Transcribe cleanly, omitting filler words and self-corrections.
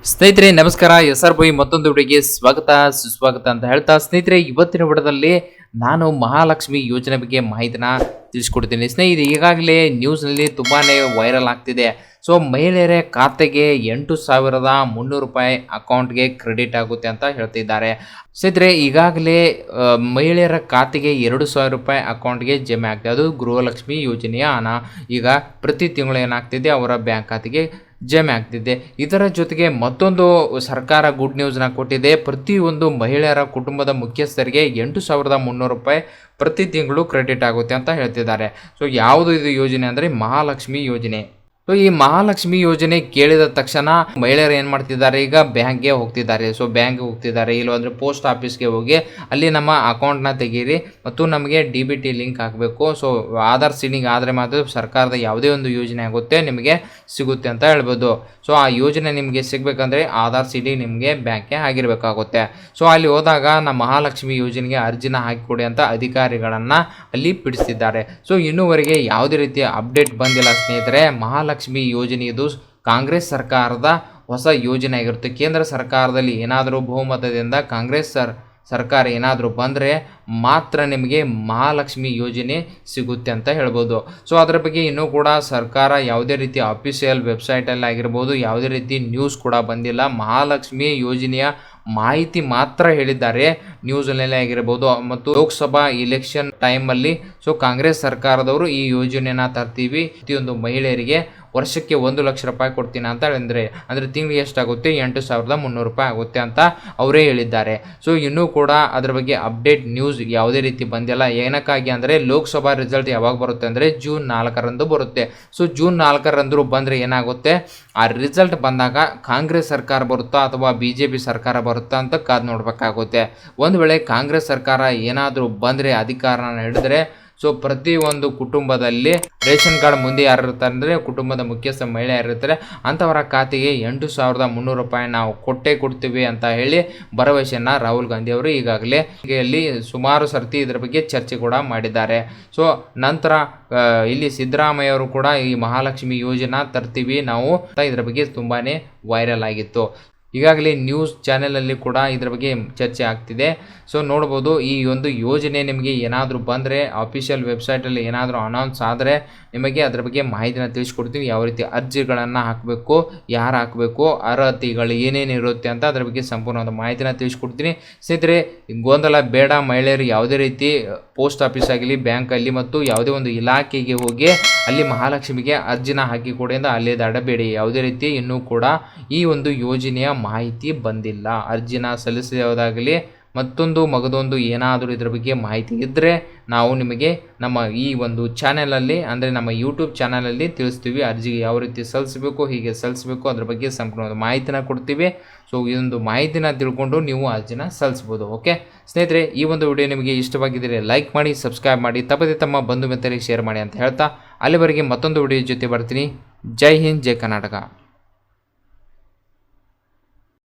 ಸ್ನೇಹಿತರೆ ನಮಸ್ಕಾರ. S R by ಮತ್ತೊಂದು ವಿಡಿಯೋಗೆ ಸ್ವಾಗತ ಸುಸ್ವಾಗತ ಅಂತ ಹೇಳ್ತಾ ಸ್ನೇಹಿತರೆ ಇವತ್ತಿನ ವಿಡಿಯೋದಲ್ಲಿ ನಾನು ಮಹಾಲಕ್ಷ್ಮಿ ಯೋಜನೆ ಬಗ್ಗೆ ಮಾಹಿತಿನ ತಿಳಿಸ್ಕೊಡ್ತೀನಿ. ಸ್ನೇಹಿತರೆ ಈಗಾಗಲೇ ನ್ಯೂಸ್ನಲ್ಲಿ ತುಂಬಾ ವೈರಲ್ ಆಗ್ತಿದೆ. ಸೊ ಮಹಿಳೆಯರ ಖಾತೆಗೆ 8,300 ರೂಪಾಯಿ ಅಕೌಂಟ್ಗೆ ಕ್ರೆಡಿಟ್ ಆಗುತ್ತೆ ಅಂತ ಹೇಳ್ತಿದ್ದಾರೆ. ಸ್ನೇಹಿತರೆ ಈಗಾಗಲೇ ಮಹಿಳೆಯರ ಖಾತೆಗೆ 2,000 ರೂಪಾಯಿ ಅಕೌಂಟ್ಗೆ ಜಮೆ ಆಗ್ತದೆ. ಅದು ಗೃಹಲಕ್ಷ್ಮಿ ಯೋಜನೆಯ ಹಣ ಈಗ ಪ್ರತಿ ತಿಂಗಳು ಏನಾಗ್ತಿದೆ ಅವರ ಬ್ಯಾಂಕ್ ಖಾತೆಗೆ ಜಮೆ ಆಗ್ತಿದೆ. ಇದರ ಜೊತೆಗೆ ಮತ್ತೊಂದು ಸರ್ಕಾರ ಗುಡ್ ನ್ಯೂಸ್ನ ಕೊಟ್ಟಿದೆ. ಪ್ರತಿಯೊಂದು ಮಹಿಳೆಯರ ಕುಟುಂಬದ ಮುಖ್ಯಸ್ಥರಿಗೆ 8,300 ರೂಪಾಯಿ ಪ್ರತಿ ತಿಂಗಳು ಕ್ರೆಡಿಟ್ ಆಗುತ್ತೆ ಅಂತ ಹೇಳ್ತಿದ್ದಾರೆ. ಸೊ ಯಾವುದು ಇದು ಯೋಜನೆ ಅಂದರೆ ಮಹಾಲಕ್ಷ್ಮಿ ಯೋಜನೆ. ಸೊ ಈ ಮಹಾಲಕ್ಷ್ಮಿ ಯೋಜನೆ ಕೇಳಿದ ತಕ್ಷಣ ಮಹಿಳೆಯರು ಏನು ಮಾಡ್ತಿದ್ದಾರೆ, ಈಗ ಬ್ಯಾಂಕ್ಗೆ ಹೋಗ್ತಿದ್ದಾರೆ. ಸೊ ಬ್ಯಾಂಕ್ಗೆ ಹೋಗ್ತಿದ್ದಾರೆ, ಇಲ್ಲಂದರೆ ಪೋಸ್ಟ್ ಆಫೀಸ್ಗೆ ಹೋಗಿ ಅಲ್ಲಿ ನಮ್ಮ ಅಕೌಂಟ್ನ ತೆಗೀರಿ ಮತ್ತು ನಮಗೆ DBT ಲಿಂಕ್ ಹಾಕಬೇಕು. ಸೊ ಆಧಾರ್ ಸೀಡಿಂಗ್ ಆದರೆ ಮಾತ್ರ ಸರ್ಕಾರದ ಯಾವುದೇ ಒಂದು ಯೋಜನೆ ಆಗುತ್ತೆ ನಿಮಗೆ ಸಿಗುತ್ತೆ ಅಂತ ಹೇಳ್ಬೋದು. ಸೊ ಆ ಯೋಜನೆ ನಿಮಗೆ ಸಿಗಬೇಕಂದ್ರೆ ಆಧಾರ್ ಸೀಡಿಂಗ್ ನಿಮಗೆ ಬ್ಯಾಂಕ್ಗೆ ಆಗಿರಬೇಕಾಗುತ್ತೆ. ಸೊ ಅಲ್ಲಿ ಹೋದಾಗ ನಮ್ಮ ಮಹಾಲಕ್ಷ್ಮಿ ಯೋಜನೆಗೆ ಅರ್ಜಿನ ಹಾಕಿಕೊಡಿ ಅಂತ ಅಧಿಕಾರಿಗಳನ್ನು ಅಲ್ಲಿ ಬಿಡಿಸ್ತಿದ್ದಾರೆ. ಸೊ ಇನ್ನೂವರೆಗೆ ಯಾವುದೇ ರೀತಿಯ ಅಪ್ಡೇಟ್ ಬಂದಿಲ್ಲ ಸ್ನೇಹಿತರೆ. ಮಹಾಲಕ್ಷ್ಮಿ ಯೋಜನೆ ಇದು ಕಾಂಗ್ರೆಸ್ ಸರ್ಕಾರದ ಹೊಸ ಯೋಜನೆ ಆಗಿರುತ್ತೆ. ಕೇಂದ್ರ ಸರ್ಕಾರದಲ್ಲಿ ಏನಾದರೂ ಬಹುಮತದಿಂದ ಕಾಂಗ್ರೆಸ್ ಸರ್ಕಾರ ಏನಾದರೂ ಬಂದರೆ ಮಾತ್ರ ನಿಮಗೆ ಮಹಾಲಕ್ಷ್ಮಿ ಯೋಜನೆ ಸಿಗುತ್ತೆ ಅಂತ ಹೇಳ್ಬೋದು. ಸೊ ಅದರ ಬಗ್ಗೆ ಇನ್ನೂ ಕೂಡ ಸರ್ಕಾರ ಯಾವುದೇ ರೀತಿ ಅಫಿಷಿಯಲ್ ವೆಬ್ಸೈಟಲ್ಲಿ ಆಗಿರ್ಬೋದು ಯಾವುದೇ ರೀತಿ ನ್ಯೂಸ್ ಕೂಡ ಬಂದಿಲ್ಲ. ಮಹಾಲಕ್ಷ್ಮಿ ಯೋಜನೆಯ ಮಾಹಿತಿ ಮಾತ್ರ ಹೇಳಿದ್ದಾರೆ ನ್ಯೂಸ್ನಲ್ಲೇ ಆಗಿರ್ಬೋದು. ಮತ್ತು ಲೋಕಸಭಾ ಇಲೆಕ್ಷನ್ ಟೈಮಲ್ಲಿ ಸೊ ಕಾಂಗ್ರೆಸ್ ಸರ್ಕಾರದವರು ಈ ಯೋಜನೆನ ತರ್ತೀವಿ, ಪ್ರತಿಯೊಂದು ಮಹಿಳೆಯರಿಗೆ ವರ್ಷಕ್ಕೆ 1 ಲಕ್ಷ ರೂಪಾಯಿ ಕೊಡ್ತೀನಿ ಅಂತ ಹೇಳಿದ್ರೆ ಅಂದರೆ ತಿಂಗಳಿಗೆ ಎಷ್ಟಾಗುತ್ತೆ 8,300 ರೂಪಾಯಿ ಆಗುತ್ತೆ ಅಂತ ಅವರೇ ಹೇಳಿದ್ದಾರೆ. ಸೊ ಇನ್ನೂ ಕೂಡ ಅದರ ಬಗ್ಗೆ ಅಪ್ಡೇಟ್ ನ್ಯೂಸ್ ಯಾವುದೇ ರೀತಿ ಬಂದಿಲ್ಲ. ಏನಕ್ಕಾಗಿ ಅಂದರೆ ಲೋಕಸಭಾ ರಿಸಲ್ಟ್ ಯಾವಾಗ ಬರುತ್ತೆ ಅಂದರೆ June 4ರಂದು ಬರುತ್ತೆ. ಸೊ June 4ರಂದು ಬಂದರೆ ಏನಾಗುತ್ತೆ, ಆ ರಿಸಲ್ಟ್ ಬಂದಾಗ ಕಾಂಗ್ರೆಸ್ ಸರ್ಕಾರ ಬರುತ್ತಾ ಅಥವಾ BJP ಸರ್ಕಾರ ಬರುತ್ತಾ ಅಂತ ಕಾದು ನೋಡಬೇಕಾಗುತ್ತೆ. ಒಂದು ವೇಳೆ ಕಾಂಗ್ರೆಸ್ ಸರ್ಕಾರ ಏನಾದರೂ ಬಂದರೆ ಅಧಿಕಾರನ ಹಿಡಿದ್ರೆ ಸೊ ಪ್ರತಿಯೊಂದು ಕುಟುಂಬದಲ್ಲಿ ರೇಷನ್ ಕಾರ್ಡ್ ಮುಂದೆ ಯಾರು ಇರ್ತಾರೆ ಅಂದರೆ ಕುಟುಂಬದ ಮುಖ್ಯಸ್ಥ ಮಹಿಳೆ ಯಾರಿರ್ತಾರೆ ಅಂಥವರ ಖಾತೆಗೆ 8,300 ರೂಪಾಯಿ ನಾವು ಕೊಡ್ತೀವಿ ಅಂತ ಹೇಳಿ ಭರವಸೆಯನ್ನು ರಾಹುಲ್ ಗಾಂಧಿ ಅವರು ಈಗಾಗಲೇ ಇಲ್ಲಿ ಸುಮಾರು ಸರ್ತಿ ಇದರ ಬಗ್ಗೆ ಚರ್ಚೆ ಕೂಡ ಮಾಡಿದ್ದಾರೆ. ಸೊ ನಂತರ ಇಲ್ಲಿ ಸಿದ್ದರಾಮಯ್ಯ ಅವರು ಕೂಡ ಈ ಮಹಾಲಕ್ಷ್ಮಿ ಯೋಜನೆ ತರ್ತೀವಿ ನಾವು ಇದರ ಬಗ್ಗೆ ತುಂಬಾ ವೈರಲ್ ಆಗಿತ್ತು. ಈಗಾಗಲೇ ನ್ಯೂಸ್ ಚಾನೆಲಲ್ಲಿ ಕೂಡ ಇದರ ಬಗ್ಗೆ ಚರ್ಚೆ ಆಗ್ತಿದೆ. ಸೊ ನೋಡ್ಬೋದು ಈ ಒಂದು ಯೋಜನೆ ನಿಮಗೆ ಏನಾದರೂ ಬಂದರೆ ಅಫಿಷಿಯಲ್ ವೆಬ್ಸೈಟಲ್ಲಿ ಏನಾದರೂ ಅನೌನ್ಸ್ ಆದರೆ ನಿಮಗೆ ಅದರ ಬಗ್ಗೆ ಮಾಹಿತಿನ ತಿಳಿಸ್ಕೊಡ್ತೀವಿ. ಯಾವ ರೀತಿ ಅರ್ಜಿಗಳನ್ನು ಹಾಕಬೇಕು, ಯಾರು ಹಾಕಬೇಕು, ಅರ್ಹತೆಗಳು ಏನೇನು ಇರುತ್ತೆ ಅಂತ ಅದರ ಬಗ್ಗೆ ಸಂಪೂರ್ಣವಾದ ಮಾಹಿತಿನ ತಿಳಿಸ್ಕೊಡ್ತೀನಿ. ಸ್ನೇಹಿತರೆ ಗೊಂದಲ ಬೇಡ. ಮಹಿಳೆಯರು ಯಾವುದೇ ರೀತಿ ಪೋಸ್ಟ್ ಆಫೀಸ್ ಆಗಲಿ ಬ್ಯಾಂಕಲ್ಲಿ ಮತ್ತು ಯಾವುದೇ ಒಂದು ಇಲಾಖೆಗೆ ಹೋಗಿ ಅಲ್ಲಿ ಮಹಾಲಕ್ಷ್ಮಿಗೆ ಅರ್ಜಿನ ಹಾಕಿ ಕೊಡಿ ಅಂತ ಅಲ್ಲಿ ಅಡಬೇಡಿ. ಯಾವುದೇ ರೀತಿ ಇನ್ನೂ ಕೂಡ ಈ ಒಂದು ಯೋಜನೆಯ ಮಾಹಿತಿ ಬಂದಿಲ್ಲ. ಅರ್ಜಿನ ಸಲ್ಲಿಸೋದಾಗಲಿ ಮತ್ತೊಂದು ಮಗದೊಂದು ಏನಾದರೂ ಇದರ ಬಗ್ಗೆ ಮಾಹಿತಿ ಇದ್ದರೆ ನಾವು ನಿಮಗೆ ನಮ್ಮ ಈ ಒಂದು ಚಾನೆಲಲ್ಲಿ ಅಂದರೆ ನಮ್ಮ ಯೂಟ್ಯೂಬ್ ಚಾನಲಲ್ಲಿ ತಿಳಿಸ್ತೀವಿ. ಅರ್ಜಿಗೆ ಯಾವ ರೀತಿ ಸಲ್ಲಿಸಬೇಕು, ಹೀಗೆ ಸಲ್ಲಿಸಬೇಕು ಅದರ ಬಗ್ಗೆ ಸಂಪೂರ್ಣವಾದ ಮಾಹಿತಿನ ಕೊಡ್ತೀವಿ. ಸೊ ಈ ಒಂದು ಮಾಹಿತಿನ ತಿಳ್ಕೊಂಡು ನೀವು ಅರ್ಜಿನ ಸಲ್ಲಿಸ್ಬೋದು. ಓಕೆ ಸ್ನೇಹಿತರೆ, ಈ ಒಂದು ವಿಡಿಯೋ ನಿಮಗೆ ಇಷ್ಟವಾಗಿದ್ದರೆ ಲೈಕ್ ಮಾಡಿ, ಸಬ್ಸ್ಕ್ರೈಬ್ ಮಾಡಿ, ತಪ್ಪದೆ ತಮ್ಮ ಬಂಧು ಮಿತ್ರರಿಗೆ ಶೇರ್ ಮಾಡಿ ಅಂತ ಹೇಳ್ತಾ ಅಲ್ಲಿವರೆಗೆ ಮತ್ತೊಂದು ವಿಡಿಯೋ ಜೊತೆ ಬರ್ತೀನಿ. ಜೈ ಹಿಂದ್, ಜೈ ಕರ್ನಾಟಕ.